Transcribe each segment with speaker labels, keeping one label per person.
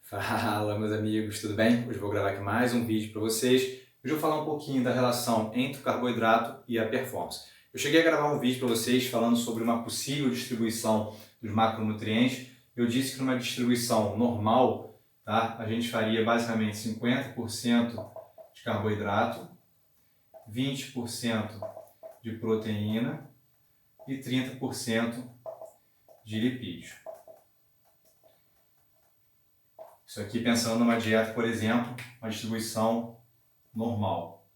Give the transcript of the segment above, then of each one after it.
Speaker 1: Fala, meus amigos, tudo bem? Hoje eu vou gravar aqui mais um vídeo para vocês. Hoje eu vou falar um pouquinho da relação entre o carboidrato e a performance. Eu cheguei a gravar um vídeo para vocês falando sobre uma possível distribuição dos macronutrientes. Eu disse que numa distribuição normal, tá, a gente faria basicamente 50% de carboidrato, 20% de proteína e 30% de lipídios. Isso aqui pensando numa dieta, por exemplo, uma distribuição normal.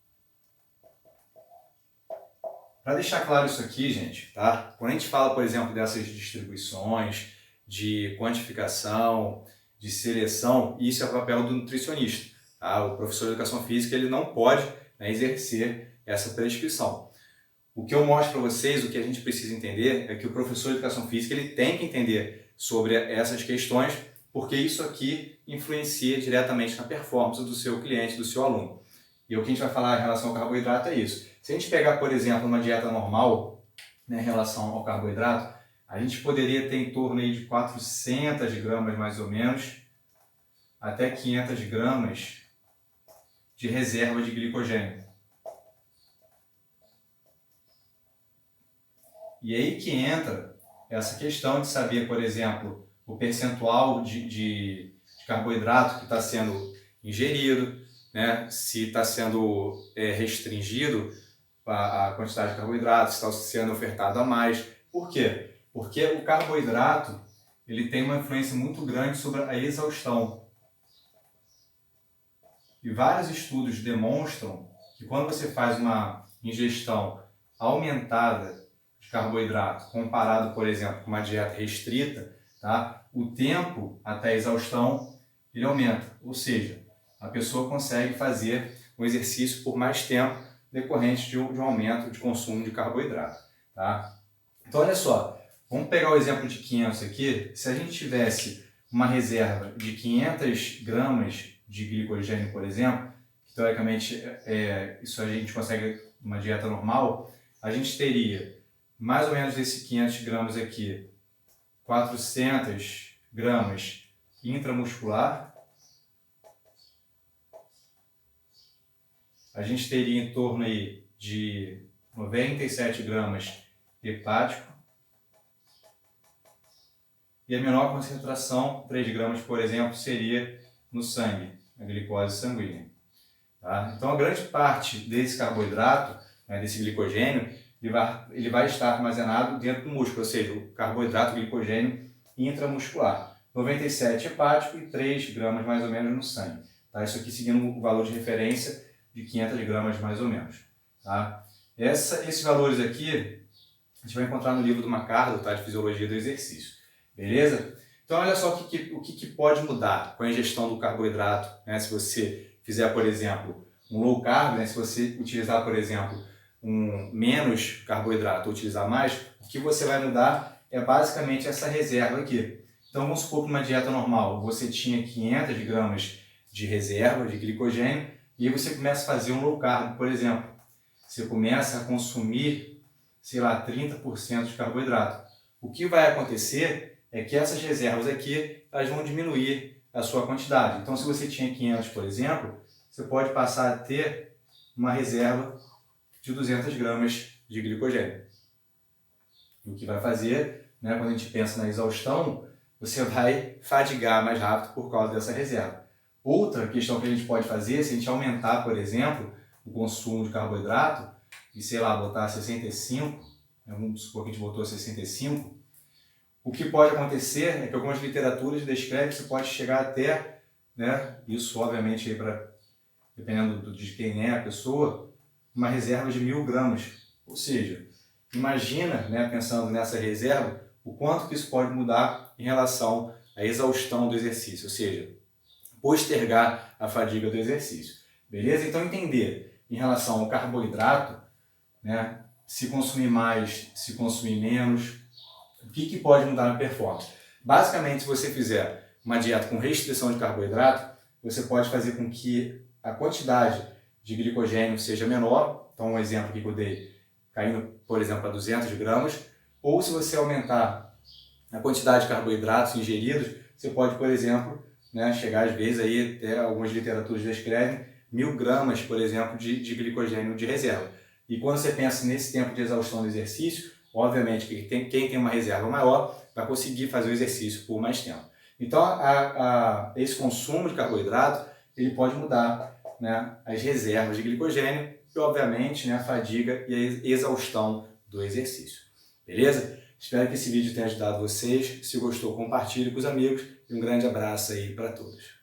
Speaker 1: Para deixar claro isso aqui, gente, tá? Quando a gente fala, por exemplo, dessas distribuições, de quantificação, de seleção, isso é o papel do nutricionista. Tá? O professor de educação física ele não pode, né, exercer essa prescrição. O que eu mostro para vocês, o que a gente precisa entender, é que o professor de educação física ele tem que entender sobre essas questões, porque isso aqui influencia diretamente na performance do seu cliente, do seu aluno. E o que a gente vai falar em relação ao carboidrato é isso. Se a gente pegar, por exemplo, uma dieta normal, né, em relação ao carboidrato, a gente poderia ter em torno aí de 400 gramas mais ou menos, até 500 gramas de reserva de glicogênio. E aí que entra essa questão de saber, por exemplo, o percentual de carboidrato que está sendo ingerido, né? Se está sendo restringido a quantidade de carboidrato, se está sendo ofertado a mais. Por quê? Porque o carboidrato ele tem uma influência muito grande sobre a exaustão. E vários estudos demonstram que quando você faz uma ingestão aumentada de carboidrato, comparado, por exemplo, com uma dieta restrita, tá? O tempo até a exaustão ele aumenta, ou seja, a pessoa consegue fazer o exercício por mais tempo decorrente de um aumento de consumo de carboidrato. Tá? Então, olha só, vamos pegar o exemplo de 500 aqui. Se a gente tivesse uma reserva de 500 gramas de glicogênio, por exemplo, que teoricamente isso a gente consegue uma dieta normal, a gente teria mais ou menos desse 500 gramas aqui, 400 gramas intramuscular, a gente teria em torno aí de 97 gramas hepático e a menor concentração, 3 gramas, por exemplo, seria no sangue, a glicose sanguínea. Tá? Então, a grande parte desse carboidrato, né, desse glicogênio, ele vai estar armazenado dentro do músculo, ou seja, o carboidrato, o glicogênio intramuscular. 97 hepático e 3 gramas mais ou menos no sangue. Tá? Isso aqui seguindo o valor de referência de 500 gramas mais ou menos. Tá? Esses valores aqui a gente vai encontrar no livro do Macardo, tá? De Fisiologia do Exercício. Beleza? Então olha só o que pode mudar com a ingestão do carboidrato, né? Se você fizer, por exemplo, um low carb, né? Se você utilizar, por exemplo, um menos carboidrato ou utilizar mais, o que você vai mudar é basicamente essa reserva aqui. Então vamos supor que numa dieta normal você tinha 500 gramas de reserva de glicogênio e aí você começa a fazer um low carb, por exemplo. Você começa a consumir, sei lá, 30% de carboidrato. O que vai acontecer é que essas reservas aqui elas vão diminuir a sua quantidade. Então se você tinha 500, por exemplo, você pode passar a ter uma reserva de 200 gramas de glicogênio. O que vai fazer, né, quando a gente pensa na exaustão, você vai fadigar mais rápido por causa dessa reserva. Outra questão que a gente pode fazer, se a gente aumentar, por exemplo, o consumo de carboidrato, e sei lá, botar 65, vamos supor que a gente botou 65, o que pode acontecer é que algumas literaturas descrevem que você pode chegar até, né, isso obviamente dependendo de quem é a pessoa, uma reserva de 1000 gramas. Ou seja, imagina, né, pensando nessa reserva, o quanto que isso pode mudar em relação à exaustão do exercício, ou seja, postergar a fadiga do exercício. Beleza? Então entender em relação ao carboidrato, né, se consumir mais, se consumir menos, o que pode mudar na performance. Basicamente, se você fizer uma dieta com restrição de carboidrato, você pode fazer com que a quantidade de glicogênio seja menor. Então, um exemplo aqui que eu dei, caindo, por exemplo, a 200 gramas. Ou se você aumentar a quantidade de carboidratos ingeridos, você pode, por exemplo, né, chegar às vezes aí, até algumas literaturas descrevem, 1.000 gramas, por exemplo, de glicogênio de reserva. E quando você pensa nesse tempo de exaustão do exercício, obviamente que quem tem uma reserva maior vai conseguir fazer o exercício por mais tempo. Então, esse consumo de carboidrato, ele pode mudar, né, as reservas de glicogênio e, obviamente, né, a fadiga e a exaustão do exercício. Beleza? Espero que esse vídeo tenha ajudado vocês. Se gostou, compartilhe com os amigos. E um grande abraço aí para todos.